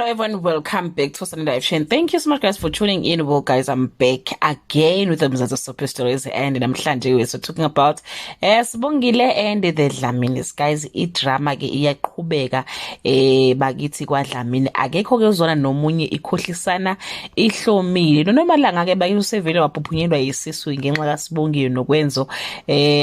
Hello everyone, welcome back to Sunday Live Chain. Thank you so much guys for tuning in. Well guys, I'm back again with the Mzansi Super Stories, and namhlanje we're talking about Sibongile and the Dlamini. Guys, idrama ke iyaqhubeka bakithi kwaDlamini akekho ke uzona nomunye ikhohlisana ihlomile noma langa ke bayusevele waphuphunyelwa yisisu ngenxa kaSibongile nokwenzo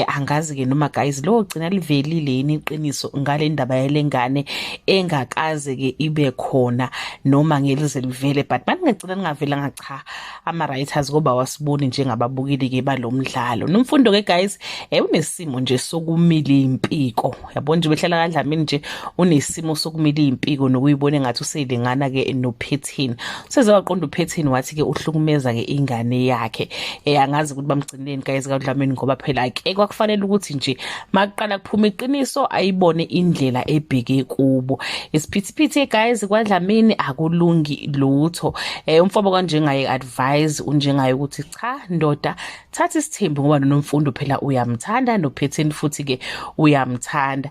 angazi ke noma guys lo gcina livelile yini iqiniso ngale ndaba yelengane engakaze ke ibe khona noma ngelize livele, but maningecela ningavelanga cha ama-writers koba wasiboni njengababukeli ke balomdlalo nomfundo ke guys unesimo nje sokumila impiko, yabona nje behlala kaDlamini nje unesimo sokumila impiko nokuyibona engathi uselingana ke noPhethini. Useze waqonda uPhethini wathi ke uhlukumeza ke ingane yakhe, angazi ukuthi bamgcineni guys kaDlamini ngoba phela ke kwakufanele ukuthi nje maqala kuphuma iqiniso ayibone indlela ebheke kubo. Isiphithiphithi guys kwaDlamini akulungi lutho. Umfobo kanjengaye advise unjengaye ukuthi cha ndoda thatha isithembu ngoba nomfundo phela uyamthanda noPhethini futhi ke uyamthanda.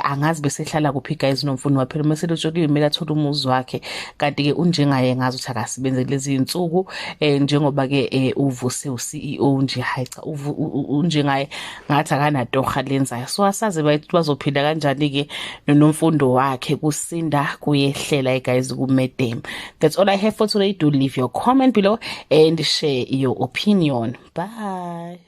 Angazi besehlala kuphi guys nomfundo waphela meselotsholiwe kumele athole umuzi wakhe, kanti ke unjengaye ngazi ukuthi akasebenze lezi insuku njengoba ke uvuse uCEO nje. Hayi cha unjengaye ngathi akanatoha lenzayo, so asaze bazophila kanjani ke nomfundo wakhe kusinda kuyehlela guys kuMadam. That's all I have for today. Do leave your comment below and share your opinion. Bye.